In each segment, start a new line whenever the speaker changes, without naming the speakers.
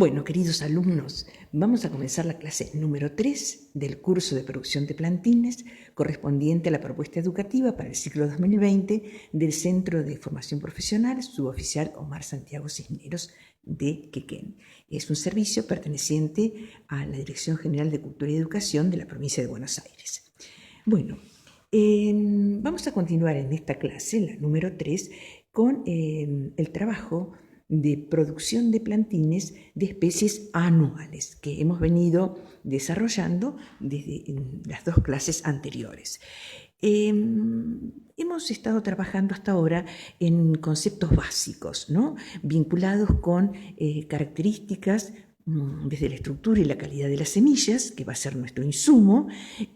Bueno, queridos alumnos, vamos a comenzar la clase número 3 del curso de producción de plantines correspondiente a la propuesta educativa para el ciclo 2020 del Centro de Formación Profesional Suboficial Omar Santiago Cisneros de Quequén. Es un servicio perteneciente a la Dirección General de Cultura y Educación de la provincia de Buenos Aires. Bueno, vamos a continuar en esta clase, la número 3, con el trabajo de producción de plantines de especies anuales que hemos venido desarrollando desde las dos clases anteriores. Hemos estado trabajando hasta ahora en conceptos básicos, ¿no? Vinculados con características desde la estructura y la calidad de las semillas, que va a ser nuestro insumo,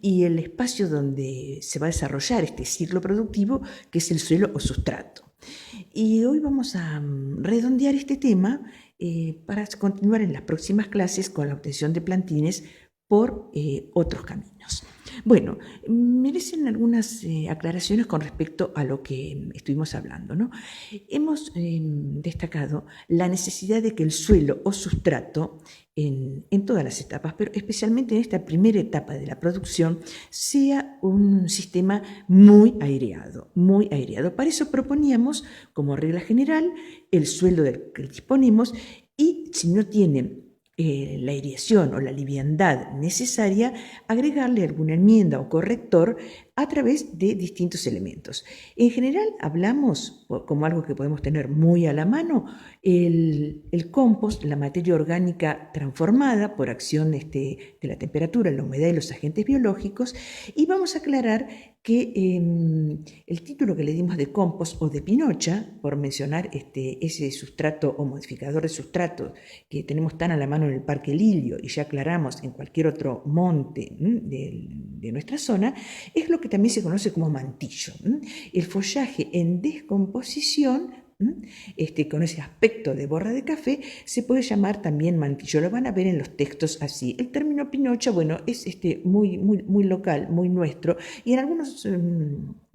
y el espacio donde se va a desarrollar este ciclo productivo, que es el suelo o sustrato. Y hoy vamos a redondear este tema para continuar en las próximas clases con la obtención de plantines por otros caminos. Bueno, merecen algunas aclaraciones con respecto a lo que estuvimos hablando, ¿no? Hemos destacado la necesidad de que el suelo o sustrato en todas las etapas, pero especialmente en esta primera etapa de la producción, sea un sistema muy aireado, muy aireado. Para eso proponíamos, como regla general, el suelo del que disponemos, y si no tiene la aireación o la liviandad necesaria, agregarle alguna enmienda o corrector a través de distintos elementos. En general hablamos, como algo que podemos tener muy a la mano, el compost, la materia orgánica transformada por acción de la temperatura, la humedad y los agentes biológicos, y vamos a aclarar que el título que le dimos de compost o de pinocha, por mencionar ese sustrato o modificador de sustrato que tenemos tan a la mano en el Parque Lilio y ya aclaramos en cualquier otro monte de nuestra zona, es lo que también se conoce como mantillo. El follaje en descomposición, con ese aspecto de borra de café, se puede llamar también mantillo. Lo van a ver en los textos así. El término pinocha, bueno, es muy local, muy nuestro, y en algunos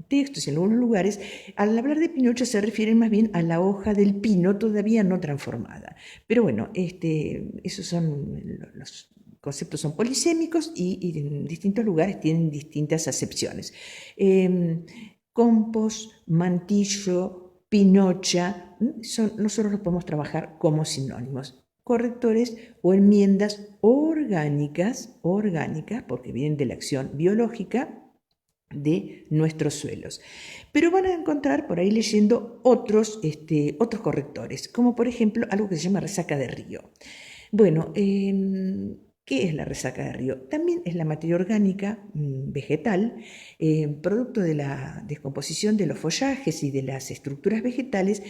textos y en algunos lugares, al hablar de pinocha se refieren más bien a la hoja del pino todavía no transformada. Pero bueno, esos son los conceptos, son polisémicos y en distintos lugares tienen distintas acepciones. Compost, mantillo, pinocha, nosotros los podemos trabajar como sinónimos. Correctores o enmiendas orgánicas, porque vienen de la acción biológica de nuestros suelos. Pero van a encontrar por ahí leyendo otros correctores, como por ejemplo algo que se llama resaca de río. Bueno, ¿qué es la resaca de río? También es la materia orgánica vegetal, producto de la descomposición de los follajes y de las estructuras vegetales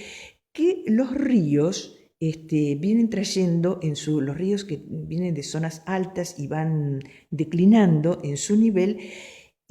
que los ríos vienen trayendo los ríos que vienen de zonas altas y van declinando en su nivel,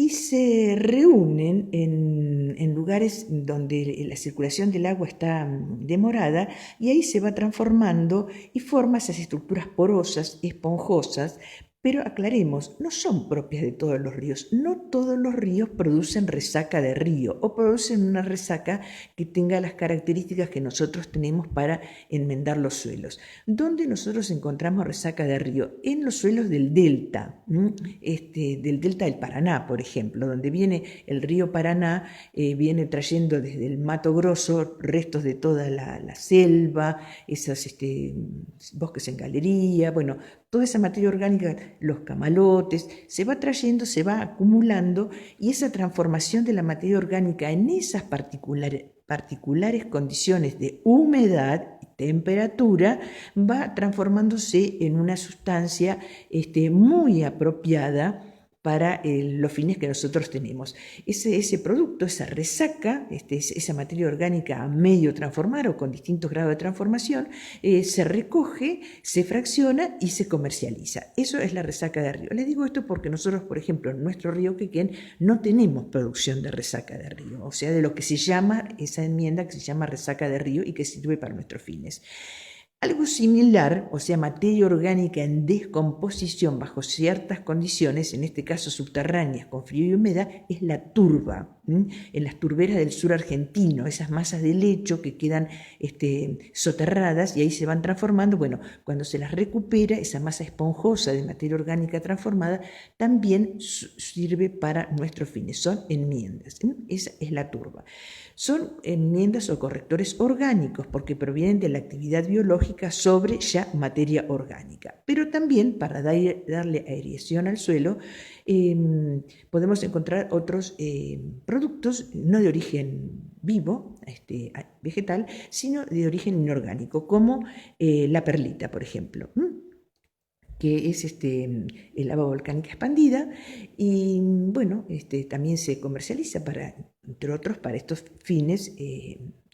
y se reúnen en lugares donde la circulación del agua está demorada, y ahí se va transformando y forma esas estructuras porosas, esponjosas. Pero aclaremos, no son propias de todos los ríos. No todos los ríos producen resaca de río o producen una resaca que tenga las características que nosotros tenemos para enmendar los suelos. ¿Dónde nosotros encontramos resaca de río? En los suelos del delta, del delta del Paraná, por ejemplo, donde viene el río Paraná, viene trayendo desde el Mato Grosso restos de toda la selva, esos bosques en galería, bueno, toda esa materia orgánica, los camalotes, se va trayendo, se va acumulando, y esa transformación de la materia orgánica en esas particulares condiciones de humedad y temperatura va transformándose en una sustancia muy apropiada para los fines que nosotros tenemos. Ese producto, esa resaca, esa materia orgánica a medio transformar o con distintos grados de transformación, se recoge, se fracciona y se comercializa. Eso es la resaca de río. Les digo esto porque nosotros, por ejemplo, en nuestro río Quequén no tenemos producción de resaca de río, o sea, de lo que se llama esa enmienda que se llama resaca de río y que sirve para nuestros fines. Algo similar, o sea, materia orgánica en descomposición bajo ciertas condiciones, en este caso subterráneas, con frío y humedad, es la turba. En las turberas del sur argentino, esas masas de lecho que quedan soterradas y ahí se van transformando. Bueno, cuando se las recupera, esa masa esponjosa de materia orgánica transformada también sirve para nuestros fines. Son enmiendas. Esa es la turba. Son enmiendas o correctores orgánicos porque provienen de la actividad biológica sobre ya materia orgánica. Pero también para darle aireación al suelo podemos encontrar otros productos no de origen vivo, vegetal, sino de origen inorgánico, como la perlita, por ejemplo, que es lava volcánica expandida y bueno, también se comercializa para, entre otros, para estos fines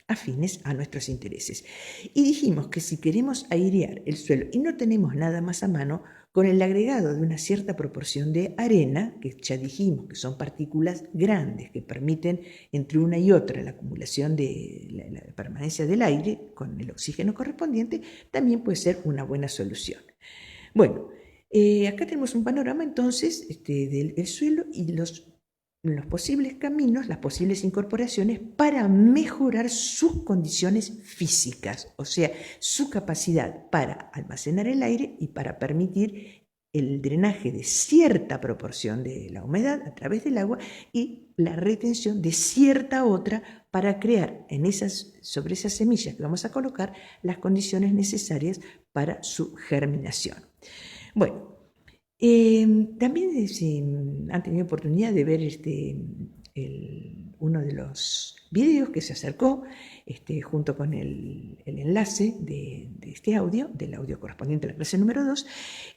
afines a nuestros intereses. Y dijimos que si queremos airear el suelo y no tenemos nada más a mano, con el agregado de una cierta proporción de arena, que ya dijimos que son partículas grandes que permiten entre una y otra la acumulación de la permanencia del aire con el oxígeno correspondiente, también puede ser una buena solución. Bueno, acá tenemos un panorama entonces del suelo y los posibles caminos, las posibles incorporaciones para mejorar sus condiciones físicas, o sea, su capacidad para almacenar el aire y para permitir el drenaje de cierta proporción de la humedad a través del agua y la retención de cierta otra para crear sobre esas semillas que vamos a colocar las condiciones necesarias para su germinación. Bueno, también si han tenido oportunidad de ver uno de los videos que se acercó junto con el enlace de este audio, del audio correspondiente a la clase número 2,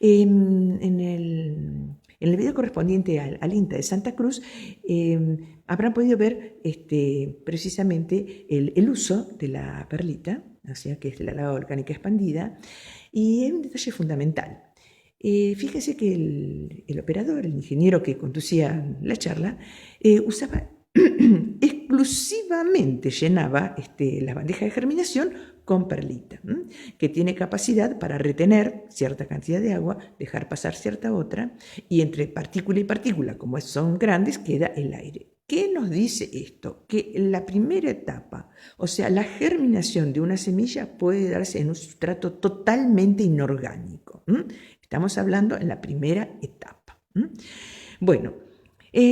en el video correspondiente al INTA de Santa Cruz, habrán podido ver precisamente el uso de la perlita, o sea, que es la lava volcánica expandida, y hay un detalle fundamental. Fíjese que el operador, el ingeniero que conducía la charla, usaba exclusivamente, llenaba las bandejas de germinación con perlita, que tiene capacidad para retener cierta cantidad de agua, dejar pasar cierta otra, y entre partícula y partícula, como son grandes, queda el aire. ¿Qué nos dice esto? Que la primera etapa, o sea, la germinación de una semilla puede darse en un sustrato totalmente inorgánico. Estamos hablando en la primera etapa. Bueno,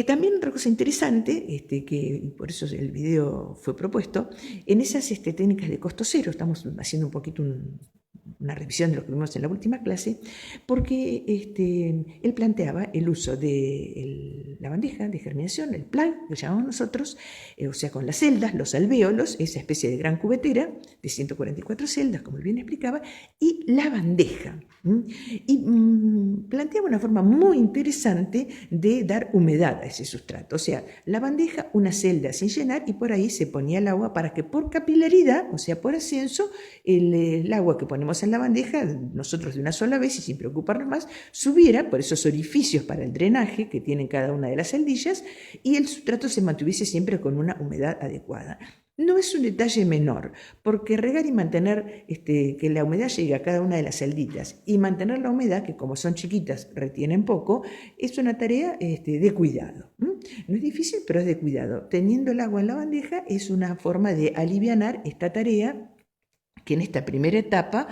también otra cosa interesante, que por eso el video fue propuesto, en esas técnicas de costo cero, estamos haciendo un poquito una revisión de lo que vimos en la última clase, porque él planteaba el uso de la bandeja de germinación, el plug, que llamamos nosotros, o sea, con las celdas, los alvéolos, esa especie de gran cubetera de 144 celdas, como él bien explicaba, y la bandeja. Y planteaba una forma muy interesante de dar humedad a ese sustrato. O sea, la bandeja, una celda sin llenar, y por ahí se ponía el agua para que por capilaridad, o sea, por ascenso, el agua que ponemos en la bandeja, nosotros de una sola vez y sin preocuparnos más, subiera por esos orificios para el drenaje que tienen cada una de las celdillas y el sustrato se mantuviese siempre con una humedad adecuada. No es un detalle menor, porque regar y mantener que la humedad llegue a cada una de las celditas y mantener la humedad, que como son chiquitas retienen poco, es una tarea de cuidado. No es difícil, pero es de cuidado. Teniendo el agua en la bandeja es una forma de alivianar esta tarea que en esta primera etapa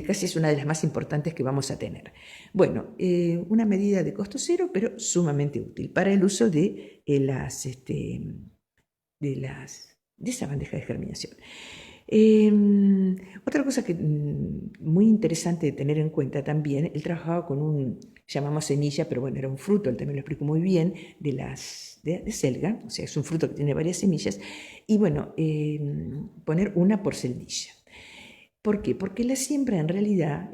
casi es una de las más importantes que vamos a tener. Bueno, una medida de costo cero, pero sumamente útil para el uso de esa bandeja de germinación. Otra cosa que muy interesante de tener en cuenta también, él trabajaba con llamamos semilla, pero bueno, era un fruto, él también lo explicó muy bien, de selga, o sea, es un fruto que tiene varias semillas, y bueno, poner una por celdilla. ¿Por qué? Porque la siembra en realidad,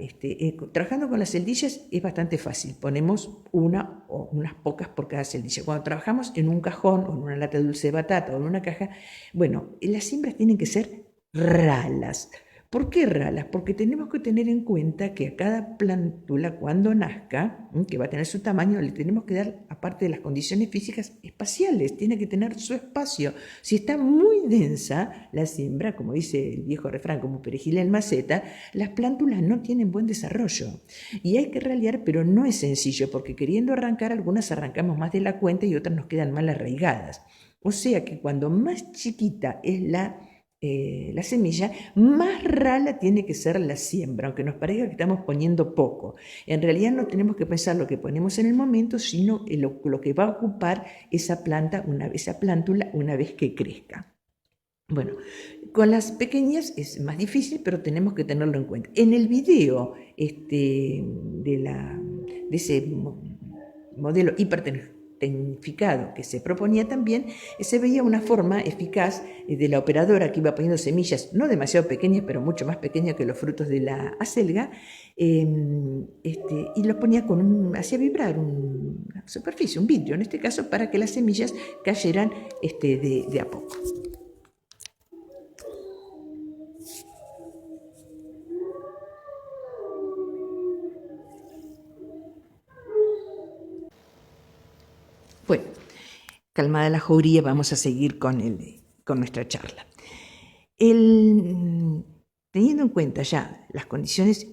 trabajando con las celdillas es bastante fácil. Ponemos una o unas pocas por cada celdilla. Cuando trabajamos en un cajón o en una lata de dulce de batata o en una caja, bueno, las siembras tienen que ser ralas. ¿Por qué ralas? Porque tenemos que tener en cuenta que a cada plántula cuando nazca, que va a tener su tamaño, le tenemos que dar, aparte de las condiciones físicas, espaciales, tiene que tener su espacio. Si está muy densa la siembra, como dice el viejo refrán, como perejil en maceta, las plántulas no tienen buen desarrollo. Y hay que ralear, pero no es sencillo, porque queriendo arrancar, algunas arrancamos más de la cuenta y otras nos quedan mal arraigadas. O sea que cuando más chiquita es la semilla, más rala tiene que ser la siembra, aunque nos parezca que estamos poniendo poco. En realidad no tenemos que pensar lo que ponemos en el momento, sino lo que va a ocupar esa plántula una vez que crezca. Bueno, con las pequeñas es más difícil, pero tenemos que tenerlo en cuenta. En el video de ese modelo hipertecnificado que se proponía también, se veía una forma eficaz de la operadora que iba poniendo semillas, no demasiado pequeñas, pero mucho más pequeñas que los frutos de la acelga, y lo ponía hacía vibrar una superficie, un vidrio en este caso, para que las semillas cayeran de a poco. Bueno, calmada la jauría, vamos a seguir con nuestra charla. Teniendo en cuenta ya las condiciones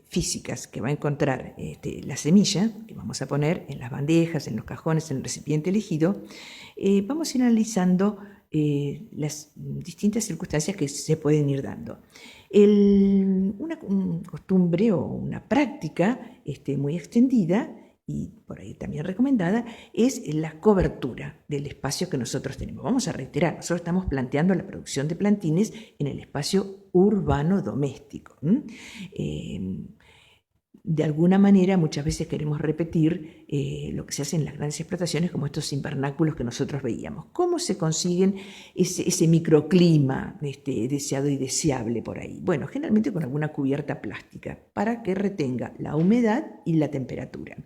físicas que va a encontrar la semilla, que vamos a poner en las bandejas, en los cajones, en el recipiente elegido, vamos a ir analizando las distintas circunstancias que se pueden ir dando. Una costumbre o una práctica muy extendida y por ahí también recomendada, es la cobertura del espacio que nosotros tenemos. Vamos a reiterar, nosotros estamos planteando la producción de plantines en el espacio urbano doméstico. De alguna manera, muchas veces queremos repetir lo que se hace en las grandes explotaciones, como estos invernáculos que nosotros veíamos. ¿Cómo se consiguen ese microclima deseado y deseable por ahí? Bueno, generalmente con alguna cubierta plástica para que retenga la humedad y la temperatura.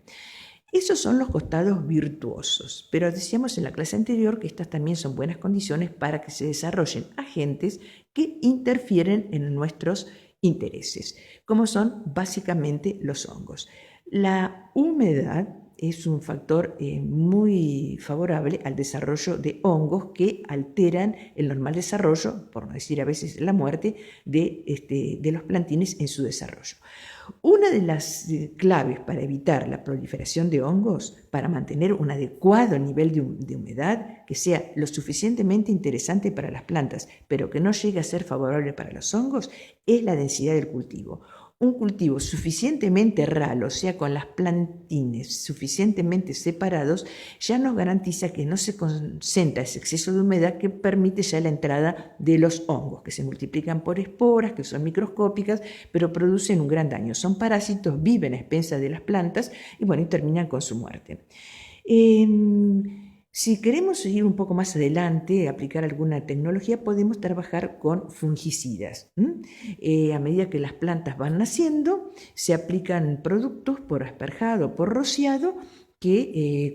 Esos son los costados virtuosos, pero decíamos en la clase anterior que estas también son buenas condiciones para que se desarrollen agentes que interfieren en nuestros intereses, como son básicamente los hongos. La humedad es un factor muy favorable al desarrollo de hongos que alteran el normal desarrollo, por no decir a veces la muerte, de los plantines en su desarrollo. Una de las claves para evitar la proliferación de hongos, para mantener un adecuado nivel de humedad que sea lo suficientemente interesante para las plantas, pero que no llegue a ser favorable para los hongos, es la densidad del cultivo. Un cultivo suficientemente ralo, o sea, con las plantines suficientemente separados, ya nos garantiza que no se concentra ese exceso de humedad que permite ya la entrada de los hongos, que se multiplican por esporas, que son microscópicas, pero producen un gran daño. Son parásitos, viven a expensas de las plantas y bueno, y terminan con su muerte. Si queremos ir un poco más adelante, aplicar alguna tecnología, podemos trabajar con fungicidas. A medida que las plantas van naciendo, se aplican productos por asperjado, por rociado, que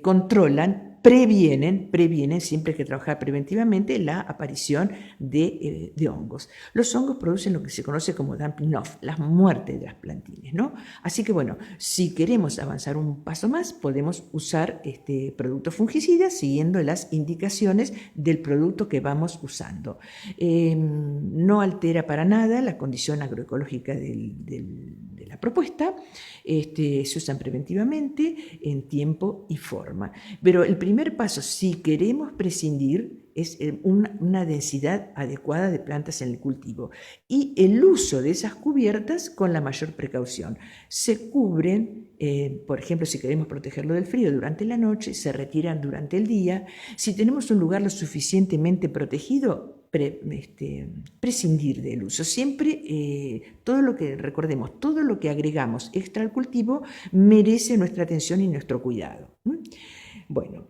previenen, siempre hay que trabajar preventivamente, la aparición de hongos. Los hongos producen lo que se conoce como dumping off, las muertes de las plantines, ¿no? Así que bueno, si queremos avanzar un paso más, podemos usar productos fungicidas siguiendo las indicaciones del producto que vamos usando. No altera para nada la condición agroecológica de la propuesta, se usan preventivamente en tiempo y forma. Pero el primer paso, si queremos prescindir, es una densidad adecuada de plantas en el cultivo y el uso de esas cubiertas con la mayor precaución. Se cubren, por ejemplo, si queremos protegerlo del frío durante la noche, se retiran durante el día. Si tenemos un lugar lo suficientemente protegido, prescindir del uso. Siempre, recordemos, todo lo que agregamos extra al cultivo merece nuestra atención y nuestro cuidado. Bueno,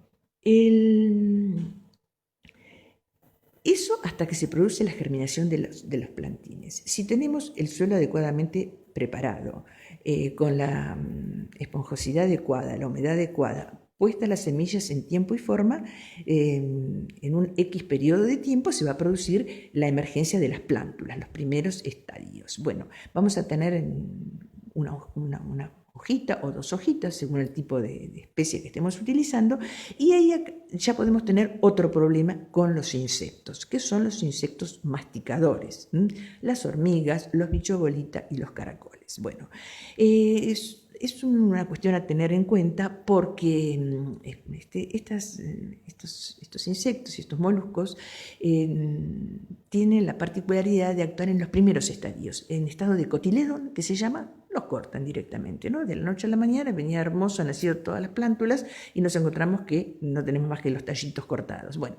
eso hasta que se produce la germinación de los plantines. Si tenemos el suelo adecuadamente preparado, con la esponjosidad adecuada, la humedad adecuada, puestas las semillas en tiempo y forma, en un X periodo de tiempo se va a producir la emergencia de las plántulas, los primeros estadios. estadios. Bueno, vamos a tener una hojita o dos hojitas, según el tipo de especie que estemos utilizando, y ahí ya podemos tener otro problema con los insectos, que son los insectos masticadores, las hormigas, los bichos bolita y los caracoles. Bueno, es una cuestión a tener en cuenta porque estos insectos y estos moluscos tienen la particularidad de actuar en los primeros estadios, en estado de cotiledón, que se llama, los cortan directamente, ¿no? De la noche a la mañana venía hermoso, han nacido todas las plántulas y nos encontramos que no tenemos más que los tallitos cortados. Bueno,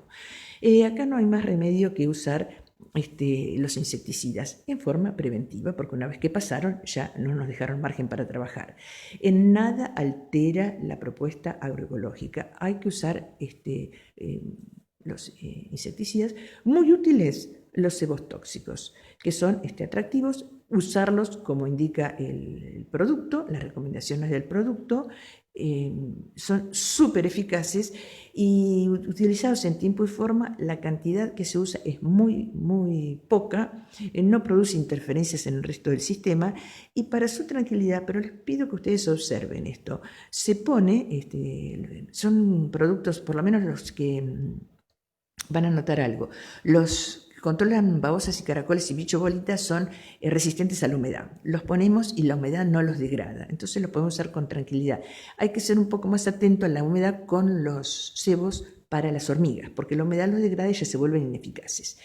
acá no hay más remedio que usar los insecticidas en forma preventiva, porque una vez que pasaron ya no nos dejaron margen para trabajar. En nada altera la propuesta agroecológica. Hay que usar los insecticidas muy útiles, los cebotóxicos, que son atractivos, usarlos como indica el producto, las recomendaciones del producto, son súper eficaces y utilizados en tiempo y forma, la cantidad que se usa es muy, muy poca, no produce interferencias en el resto del sistema y para su tranquilidad, pero les pido que ustedes observen esto, se pone, son productos, por lo menos los que van a notar algo, los que controlan babosas y caracoles y bicho bolitas son resistentes a la humedad. Los ponemos y la humedad no los degrada, entonces los podemos usar con tranquilidad. Hay que ser un poco más atento a la humedad con los cebos para las hormigas, porque la humedad los degrada y ya se vuelven ineficaces.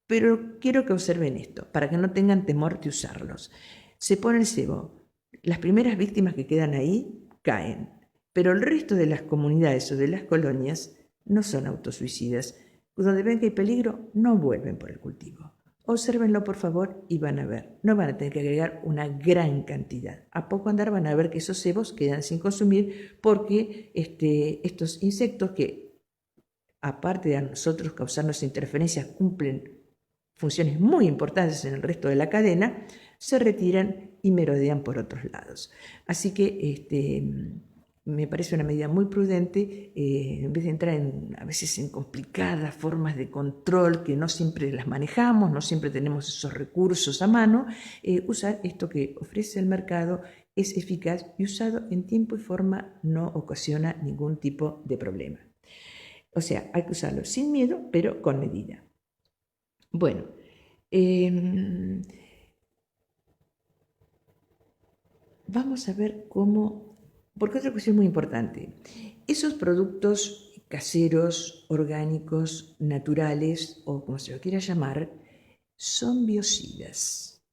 Pero quiero que observen esto, para que no tengan temor de usarlos. Se pone el cebo, las primeras víctimas que quedan ahí caen, pero el resto de las comunidades o de las colonias no son autosuicidas. Donde ven que hay peligro, no vuelven por el cultivo. Obsérvenlo, por favor, y van a ver. No van a tener que agregar una gran cantidad. A poco andar van a ver que esos cebos quedan sin consumir porque estos insectos que, aparte de a nosotros causarnos interferencias, cumplen funciones muy importantes en el resto de la cadena, se retiran y merodean por otros lados. Así que me parece una medida muy prudente, en vez de entrar a veces en complicadas formas de control que no siempre las manejamos, no siempre tenemos esos recursos a mano, usar esto que ofrece el mercado es eficaz y usado en tiempo y forma no ocasiona ningún tipo de problema. O sea, hay que usarlo sin miedo, pero con medida. Bueno, vamos a ver cómo... Porque otra cuestión muy importante, esos productos caseros, orgánicos, naturales o como se lo quiera llamar, son biocidas.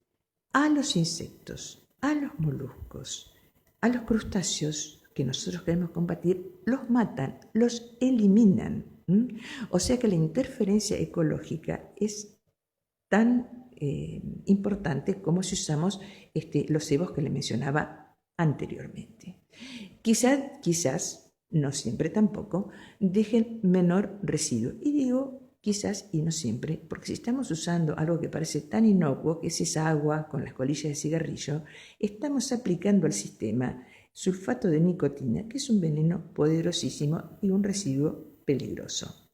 A los insectos, a los moluscos, a los crustáceos que nosotros queremos combatir, los matan, los eliminan. O sea que la interferencia ecológica es tan importante como si usamos los cebos que le mencionaba anteriormente. Quizás, no siempre tampoco, dejen menor residuo. Y digo quizás y no siempre, porque si estamos usando algo que parece tan inocuo, que es esa agua con las colillas de cigarrillo, estamos aplicando al sistema sulfato de nicotina, que es un veneno poderosísimo y un residuo peligroso.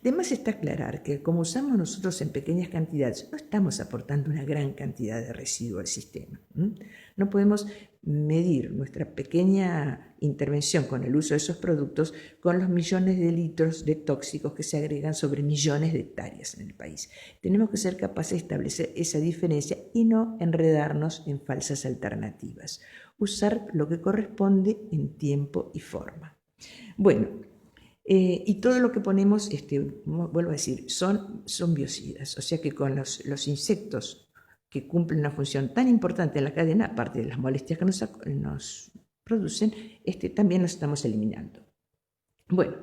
De más está aclarar que como usamos nosotros en pequeñas cantidades, no estamos aportando una gran cantidad de residuo al sistema. No podemos medir nuestra pequeña intervención con el uso de esos productos con los millones de litros de tóxicos que se agregan sobre millones de hectáreas en el país. Tenemos que ser capaces de establecer esa diferencia y no enredarnos en falsas alternativas. Usar lo que corresponde en tiempo y forma. Bueno, y todo lo que ponemos, vuelvo a decir, son biocidas, o sea que con los insectos que cumplen una función tan importante en la cadena, aparte de las molestias que nos producen, también los estamos eliminando. Bueno,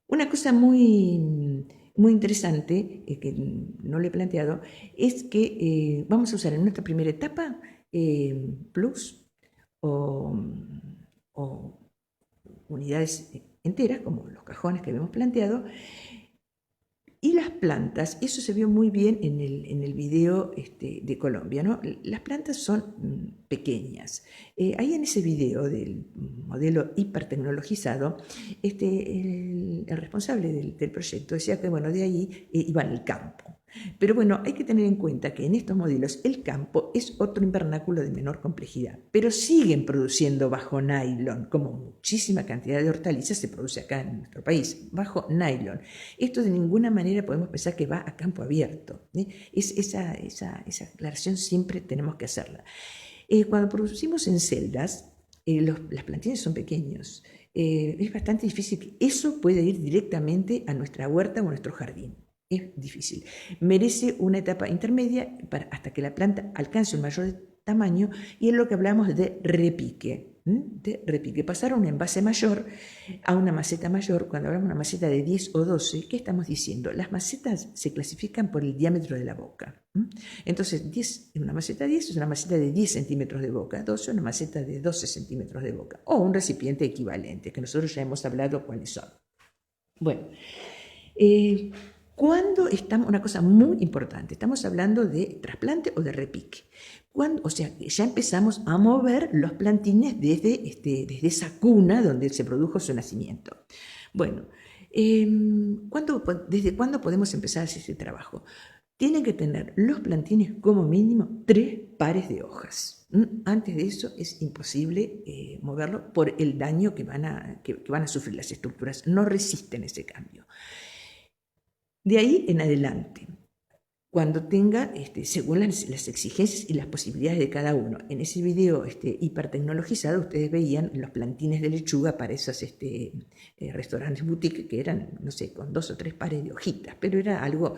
una cosa muy, muy interesante, que no le he planteado, es que vamos a usar en nuestra primera etapa plus o unidades enteras, como los cajones que habíamos planteado, y las plantas, eso se vio muy bien en el video de Colombia, ¿no? Las plantas son pequeñas. Ahí en ese video del modelo hipertecnologizado, el responsable del proyecto decía que, bueno, de ahí iba al campo. Pero bueno, hay que tener en cuenta que en estos modelos el campo es otro invernáculo de menor complejidad, pero siguen produciendo bajo nylon, como muchísima cantidad de hortalizas se produce acá en nuestro país, bajo nylon. Esto de ninguna manera podemos pensar que va a campo abierto. Esa aclaración siempre tenemos que hacerla. Cuando producimos en celdas, las plantines son pequeños. Es bastante difícil que eso pueda ir directamente a nuestra huerta o a nuestro jardín. Es difícil. Merece una etapa intermedia hasta que la planta alcance un mayor tamaño, y es lo que hablamos de repique. Pasar a un envase mayor a una maceta mayor. Cuando hablamos de una maceta de 10 o 12, ¿qué estamos diciendo? Las macetas se clasifican por el diámetro de la boca. Entonces, 10, una maceta 10 es una maceta de 10 centímetros de boca, 12 una maceta de 12 centímetros de boca, o un recipiente equivalente, que nosotros ya hemos hablado cuáles son. Bueno, cuando estamos, una cosa muy importante, estamos hablando de trasplante o de repique. O sea, ya empezamos a mover los plantines desde esa cuna donde se produjo su nacimiento. Bueno, ¿desde cuándo podemos empezar a hacer ese trabajo? Tienen que tener los plantines como mínimo 3 pares de hojas. Antes de eso es imposible moverlo por el daño que van a sufrir las estructuras. No resisten ese cambio. De ahí en adelante, cuando tenga, según las exigencias y las posibilidades de cada uno. En ese video hipertecnologizado ustedes veían los plantines de lechuga para esos restaurantes boutique que eran, no sé, con 2 o 3 pares de hojitas, pero era algo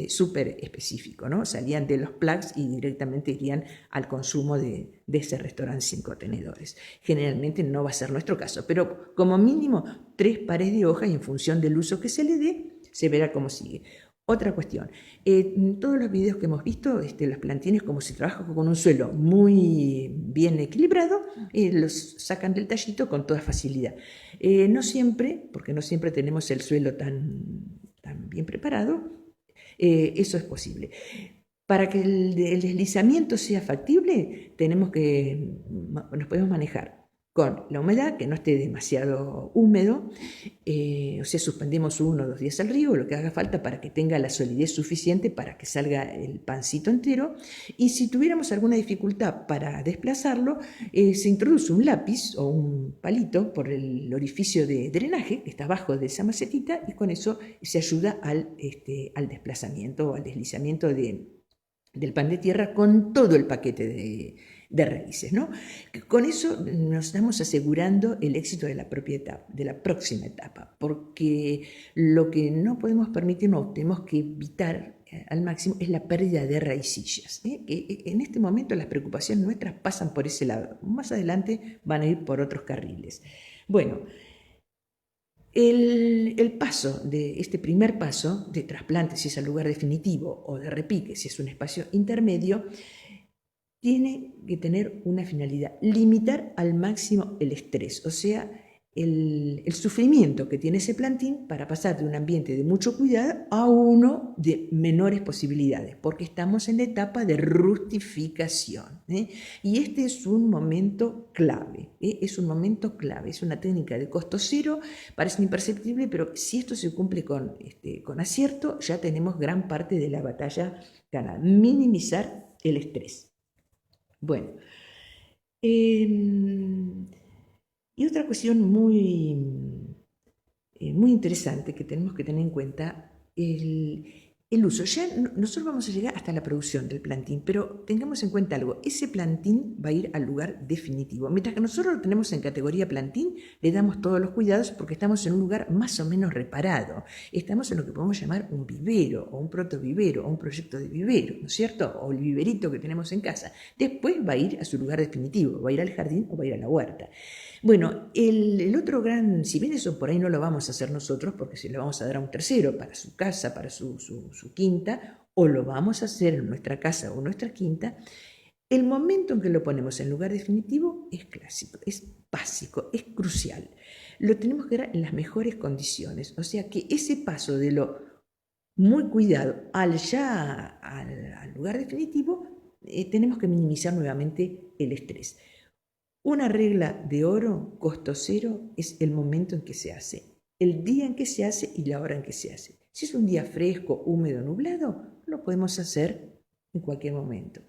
súper específico, ¿no? Salían de los plugs y directamente irían al consumo de ese restaurante sin contenedores. Generalmente no va a ser nuestro caso, pero como mínimo 3 pares de hojas, y en función del uso que se le dé, se verá cómo sigue. Otra cuestión, en todos los videos que hemos visto, los plantines, como se trabaja con un suelo muy bien equilibrado, los sacan del tallito con toda facilidad. No siempre, porque no siempre tenemos el suelo tan bien preparado, eso es posible. Para que el deslizamiento sea factible, nos podemos manejar con la humedad, que no esté demasiado húmedo, o sea, suspendemos 1 o 2 días al río, lo que haga falta para que tenga la solidez suficiente para que salga el pancito entero, y si tuviéramos alguna dificultad para desplazarlo, se introduce un lápiz o un palito por el orificio de drenaje que está abajo de esa macetita, y con eso se ayuda al desplazamiento o al deslizamiento del pan de tierra con todo el paquete de raíces, ¿no? Con eso nos estamos asegurando el éxito de la próxima etapa, porque lo que no podemos permitirnos, tenemos que evitar al máximo, es la pérdida de raicillas. En este momento las preocupaciones nuestras pasan por ese lado, más adelante van a ir por otros carriles. Bueno, el paso de este primer paso de trasplante, si es al lugar definitivo, o de repique, si es un espacio intermedio, tiene que tener una finalidad: limitar al máximo el estrés, o sea, el sufrimiento que tiene ese plantín para pasar de un ambiente de mucho cuidado a uno de menores posibilidades, porque estamos en la etapa de rustificación. Y este es un momento clave, es un momento clave, es una técnica de costo cero, parece imperceptible, pero si esto se cumple con acierto, ya tenemos gran parte de la batalla ganada: minimizar el estrés. Bueno, y otra cuestión muy interesante que tenemos que tener en cuenta, el uso. Ya nosotros vamos a llegar hasta la producción del plantín, pero tengamos en cuenta algo: ese plantín va a ir al lugar definitivo. Mientras que nosotros lo tenemos en categoría plantín, le damos todos los cuidados porque estamos en un lugar más o menos reparado. Estamos en lo que podemos llamar un vivero, o un protovivero, o un proyecto de vivero, ¿no es cierto? O el viverito que tenemos en casa. Después va a ir a su lugar definitivo, va a ir al jardín o va a ir a la huerta. Bueno, el otro gran, si bien eso por ahí no lo vamos a hacer nosotros, porque se lo vamos a dar a un tercero para su casa, para su quinta, o lo vamos a hacer en nuestra casa o nuestra quinta, el momento en que lo ponemos en lugar definitivo es clásico, es básico, es crucial. Lo tenemos que dar en las mejores condiciones, o sea que ese paso de lo muy cuidado al lugar definitivo, tenemos que minimizar nuevamente el estrés. Una regla de oro, costo cero, es el momento en que se hace, el día en que se hace y la hora en que se hace. Si es un día fresco, húmedo, nublado, lo podemos hacer en cualquier momento.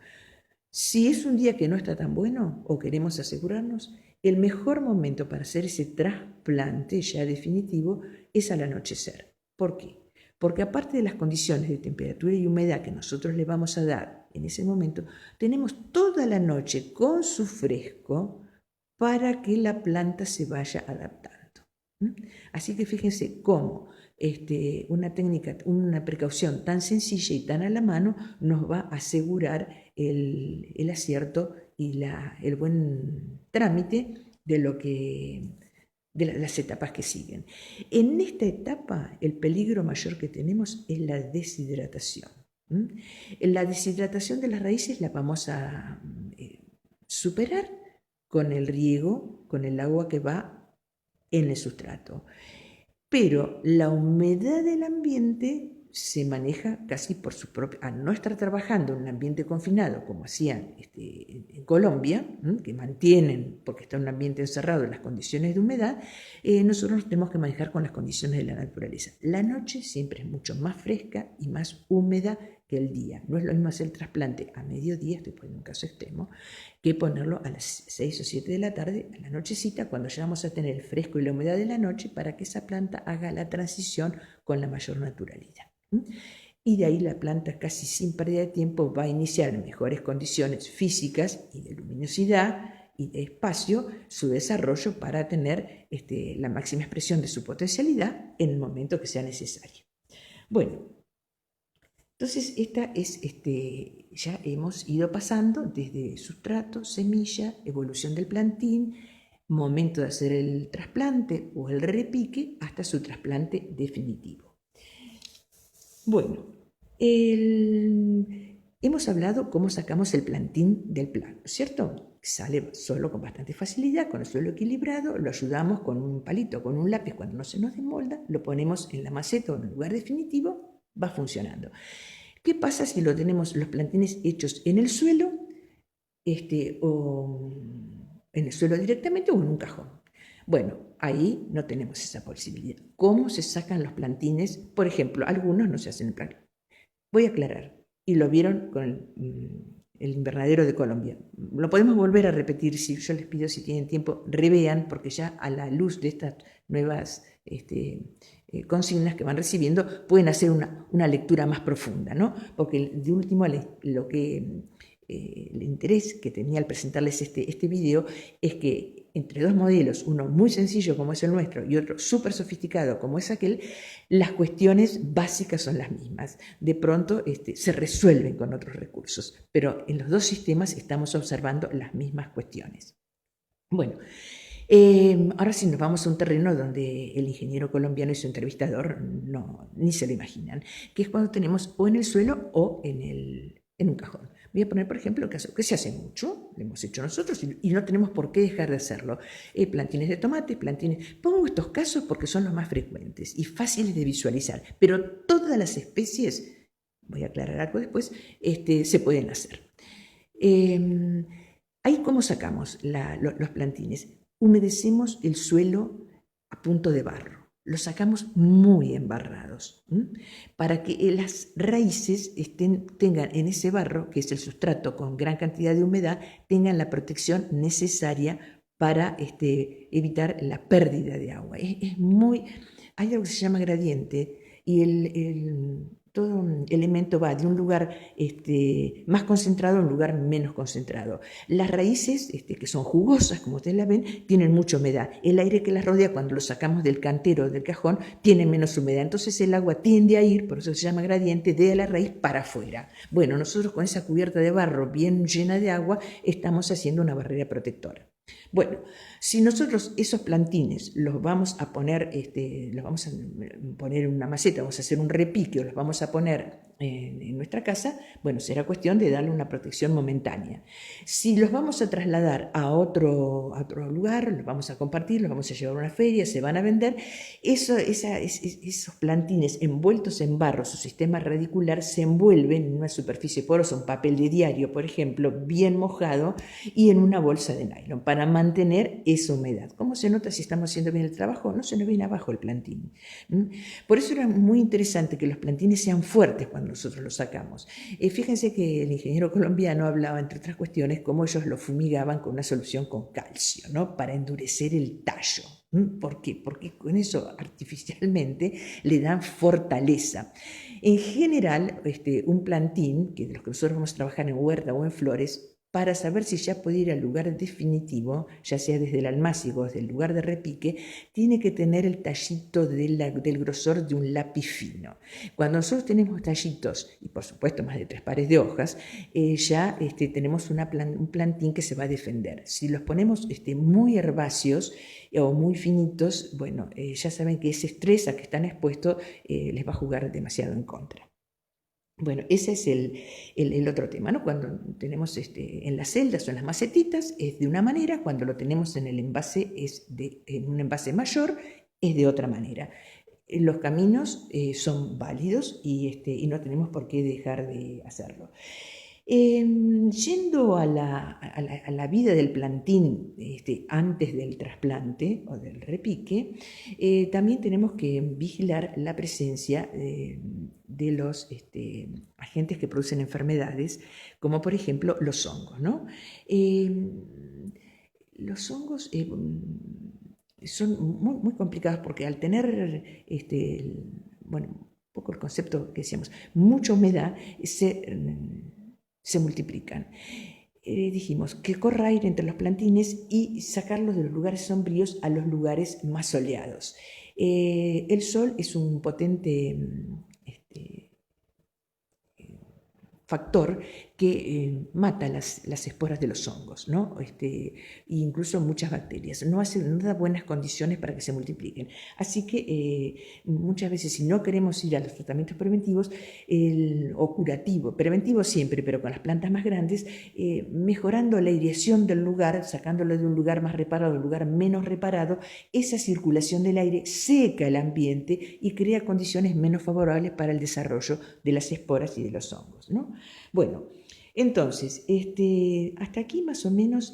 Si es un día que no está tan bueno o queremos asegurarnos, el mejor momento para hacer ese trasplante ya definitivo es al anochecer. ¿Por qué? Porque aparte de las condiciones de temperatura y humedad que nosotros le vamos a dar en ese momento, tenemos toda la noche con su fresco para que la planta se vaya adaptando. Así que fíjense cómo una técnica, una precaución tan sencilla y tan a la mano nos va a asegurar el acierto y el buen trámite de las etapas que siguen. En esta etapa, el peligro mayor que tenemos es la deshidratación. La deshidratación de las raíces la vamos a superar con el riego, con el agua que va en el sustrato. Pero la humedad del ambiente se maneja casi por su propia, al no estar trabajando en un ambiente confinado como hacían en Colombia, que mantienen, porque está en un ambiente encerrado, las condiciones de humedad, nosotros nos tenemos que manejar con las condiciones de la naturaleza. La noche siempre es mucho más fresca y más húmeda que el día. No es lo mismo hacer el trasplante a mediodía, estoy poniendo un caso extremo, que ponerlo a las 6 o 7 de la tarde, a la nochecita, cuando ya vamos a tener el fresco y la humedad de la noche, para que esa planta haga la transición con la mayor naturalidad. Y de ahí la planta, casi sin pérdida de tiempo, va a iniciar en mejores condiciones físicas y de luminosidad y de espacio su desarrollo para tener la máxima expresión de su potencialidad en el momento que sea necesario. Bueno, entonces esta es, ya hemos ido pasando desde sustrato, semilla, evolución del plantín, momento de hacer el trasplante o el repique, hasta su trasplante definitivo. Bueno, hemos hablado cómo sacamos el plantín del plano, ¿cierto? Sale solo con bastante facilidad, con el suelo equilibrado, lo ayudamos con un palito, con un lápiz cuando no se nos desmolda, lo ponemos en la maceta o en el lugar definitivo, va funcionando. ¿Qué pasa si lo tenemos los plantines hechos en el suelo, o en el suelo directamente o en un cajón? Bueno, ahí no tenemos esa posibilidad. ¿Cómo se sacan los plantines? Por ejemplo, algunos no se hacen en plano. Voy a aclarar, y lo vieron con el invernadero de Colombia. Lo podemos volver a repetir, si yo les pido, si tienen tiempo, revean, porque ya a la luz de estas nuevas consignas que van recibiendo, pueden hacer una lectura más profunda, ¿no? Porque de último, lo que el interés que tenía al presentarles este video es que entre dos modelos, uno muy sencillo como es el nuestro y otro súper sofisticado como es aquel, las cuestiones básicas son las mismas. De pronto se resuelven con otros recursos, pero en los dos sistemas estamos observando las mismas cuestiones. Bueno, ahora sí nos vamos a un terreno donde el ingeniero colombiano y su entrevistador ni se lo imaginan, que es cuando tenemos o en el suelo o en un cajón. Voy a poner, por ejemplo, el caso que se hace mucho, lo hemos hecho nosotros y no tenemos por qué dejar de hacerlo. Plantines de tomate, plantines. Pongo estos casos porque son los más frecuentes y fáciles de visualizar, pero todas las especies, voy a aclarar algo después, se pueden hacer. Ahí, ¿cómo sacamos los plantines? Humedecemos el suelo a punto de barro. Los sacamos muy embarrados, para que las raíces tengan en ese barro, que es el sustrato con gran cantidad de humedad, tengan la protección necesaria para evitar la pérdida de agua. Hay algo que se llama gradiente y todo elemento va de un lugar más concentrado a un lugar menos concentrado. Las raíces, que son jugosas, como ustedes la ven, tienen mucha humedad. El aire que las rodea, cuando lo sacamos del cantero o del cajón, tiene menos humedad. Entonces el agua tiende a ir, por eso se llama gradiente, de la raíz para afuera. Bueno, nosotros con esa cubierta de barro bien llena de agua, estamos haciendo una barrera protectora. Bueno, si nosotros esos plantines los vamos a poner, en una maceta, vamos a hacer un repique o los vamos a poner en nuestra casa, bueno, será cuestión de darle una protección momentánea. Si los vamos a trasladar a otro lugar, los vamos a compartir, los vamos a llevar a una feria, se van a vender, esos plantines envueltos en barro, su sistema radicular se envuelven en una superficie porosa, un papel de diario, por ejemplo, bien mojado, y en una bolsa de nylon para mantener esa humedad. ¿Cómo se nota si estamos haciendo bien el trabajo? No se nos viene abajo el plantín. Por eso era muy interesante que los plantines sean fuertes cuando cuando nosotros lo sacamos. Fíjense que el ingeniero colombiano hablaba, entre otras cuestiones, cómo ellos lo fumigaban con una solución con calcio, ¿no? Para endurecer el tallo. ¿Por qué? Porque con eso artificialmente le dan fortaleza. En general, un plantín, que de los que nosotros vamos a trabajar en huerta o en flores, para saber si ya puede ir al lugar definitivo, ya sea desde el almácigo o desde el lugar de repique, tiene que tener el tallito del grosor de un lápiz fino. Cuando nosotros tenemos tallitos, y por supuesto más de 3 pares de hojas, ya tenemos un plantín que se va a defender. Si los ponemos muy herbáceos o muy finitos, bueno, ya saben que ese estrés a que están expuestos les va a jugar demasiado en contra. Bueno, ese es el otro tema, ¿no? Cuando tenemos en las celdas o en las macetitas es de una manera, cuando lo tenemos en el envase en un envase mayor es de otra manera. Los caminos son válidos y no tenemos por qué dejar de hacerlo. Yendo a la vida del plantín antes del trasplante o del repique, también tenemos que vigilar la presencia de los agentes que producen enfermedades, como por ejemplo los hongos, ¿no? Los hongos son muy, muy complicados porque al tener, bueno, un poco el concepto que decíamos, mucha humedad, se multiplican. Dijimos que corra aire entre los plantines y sacarlos de los lugares sombríos a los lugares más soleados. El sol es un potente factor que mata las esporas de los hongos, ¿no? Incluso muchas bacterias. No da buenas condiciones para que se multipliquen. Así que muchas veces, si no queremos ir a los tratamientos preventivos o curativos, preventivos siempre, pero con las plantas más grandes, mejorando la aireación del lugar, sacándolo de un lugar más reparado a un lugar menos reparado, esa circulación del aire seca el ambiente y crea condiciones menos favorables para el desarrollo de las esporas y de los hongos, ¿no? Bueno, entonces, hasta aquí más o menos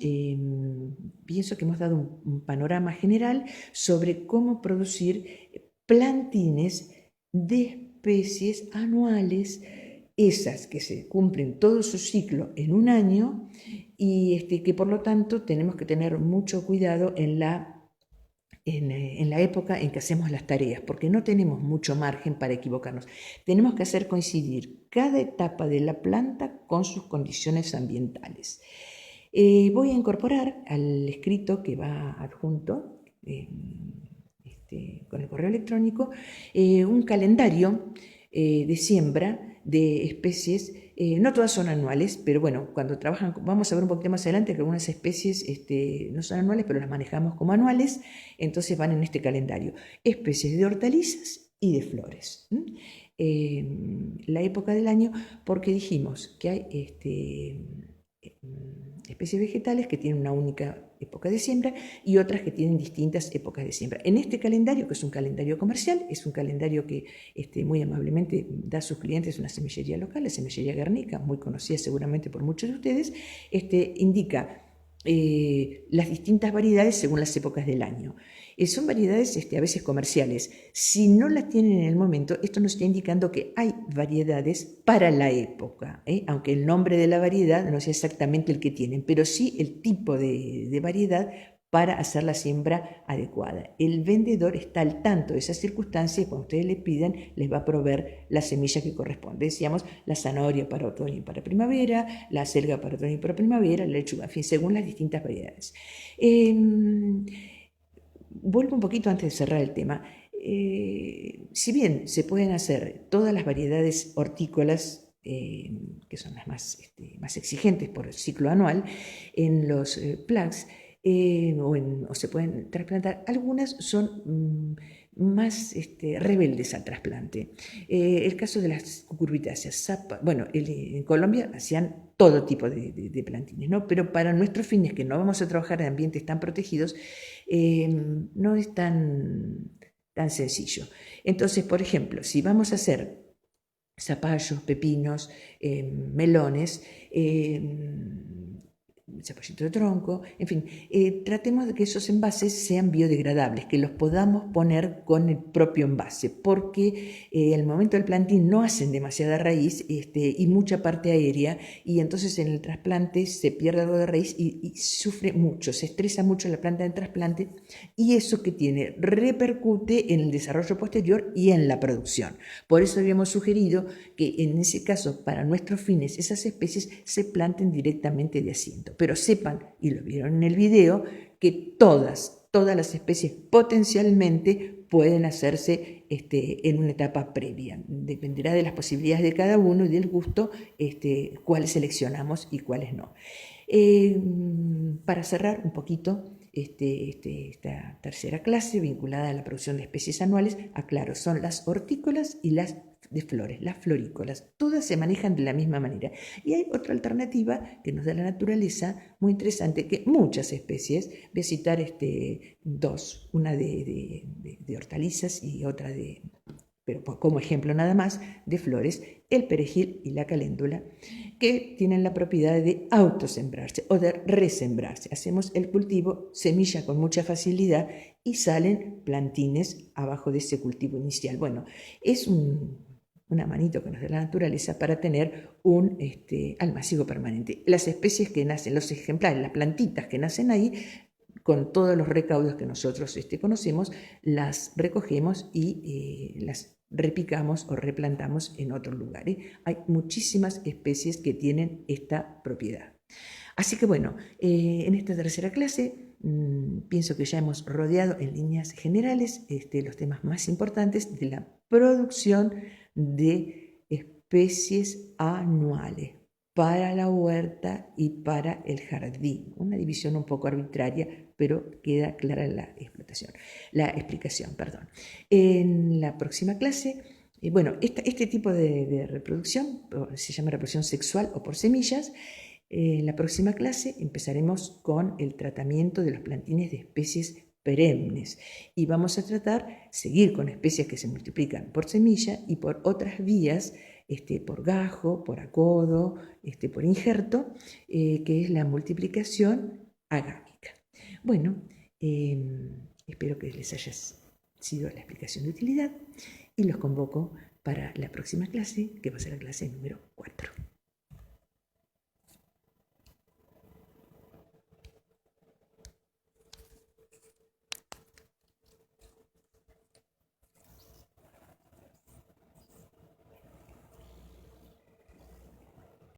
pienso que hemos dado un panorama general sobre cómo producir plantines de especies anuales, esas que se cumplen todo su ciclo en un año y que por lo tanto tenemos que tener mucho cuidado en la época en que hacemos las tareas, porque no tenemos mucho margen para equivocarnos. Tenemos que hacer coincidir cada etapa de la planta con sus condiciones ambientales. Voy a incorporar al escrito que va adjunto con el correo electrónico un calendario de siembra de especies. No todas son anuales, pero bueno, cuando trabajan, vamos a ver un poquito más adelante que algunas especies no son anuales, pero las manejamos como anuales, entonces van en este calendario. Especies de hortalizas y de flores. La época del año, porque dijimos que hay especies vegetales que tienen una única época de siembra y otras que tienen distintas épocas de siembra. En este calendario, que es un calendario comercial, es un calendario que muy amablemente da a sus clientes una semillería local, la semillería Guernica, muy conocida seguramente por muchos de ustedes, indica las distintas variedades según las épocas del año. Son variedades a veces comerciales. Si no las tienen en el momento, esto nos está indicando que hay variedades para la época, aunque el nombre de la variedad no sea exactamente el que tienen, pero sí el tipo de variedad para hacer la siembra adecuada. El vendedor está al tanto de esas circunstancias y cuando ustedes le piden, les va a proveer la semilla que corresponde. Decíamos, la zanahoria para otoño y para primavera, la acelga para otoño y para primavera, la lechuga, en fin, según las distintas variedades. Vuelvo un poquito antes de cerrar el tema. Si bien se pueden hacer todas las variedades hortícolas, que son las más exigentes por el ciclo anual, en los plugs, o se pueden trasplantar, algunas son más rebeldes al trasplante. El caso de las cucurbitáceas, bueno, en Colombia hacían todo tipo de plantines, ¿no? Pero para nuestros fines, que no vamos a trabajar en ambientes tan protegidos, no es tan sencillo. Entonces, por ejemplo, si vamos a hacer zapallos, pepinos, melones, zapallito de tronco, en fin, tratemos de que esos envases sean biodegradables, que los podamos poner con el propio envase, porque al momento del plantín no hacen demasiada raíz y mucha parte aérea, y entonces en el trasplante se pierde algo de raíz y sufre mucho, se estresa mucho la planta del trasplante, y eso que tiene repercute en el desarrollo posterior y en la producción. Por eso habíamos sugerido que en ese caso, para nuestros fines, esas especies se planten directamente de asiento. Pero sepan, y lo vieron en el video, que todas las especies potencialmente pueden hacerse en una etapa previa. Dependerá de las posibilidades de cada uno y del gusto, cuáles seleccionamos y cuáles no. Para cerrar un poquito esta tercera clase vinculada a la producción de especies anuales, aclaro, son las hortícolas y las de flores, las florícolas, todas se manejan de la misma manera. Y hay otra alternativa que nos da la naturaleza muy interesante, que muchas especies, voy a citar dos, una de hortalizas y otra pero como ejemplo nada más, de flores, el perejil y la caléndula, que tienen la propiedad de autosembrarse o de resembrarse. Hacemos el cultivo, semilla con mucha facilidad y salen plantines abajo de ese cultivo inicial. Bueno, es una manito que nos da la naturaleza para tener un almacigo permanente. Las especies que nacen, los ejemplares, las plantitas que nacen ahí, con todos los recaudos que nosotros conocemos, las recogemos y las repicamos o replantamos en otro lugar. Hay muchísimas especies que tienen esta propiedad. Así que bueno, en esta tercera clase pienso que ya hemos rodeado en líneas generales los temas más importantes de la producción de especies anuales para la huerta y para el jardín. Una división un poco arbitraria, pero queda clara la explicación. En la próxima clase, bueno, este tipo de reproducción se llama reproducción sexual o por semillas. En la próxima clase empezaremos con el tratamiento de los plantines de especies perennes y vamos a seguir con especies que se multiplican por semilla y por otras vías, por gajo, por acodo, por injerto, que es la multiplicación agámica. Bueno, espero que les haya sido la explicación de utilidad y los convoco para la próxima clase, que va a ser la clase número 4.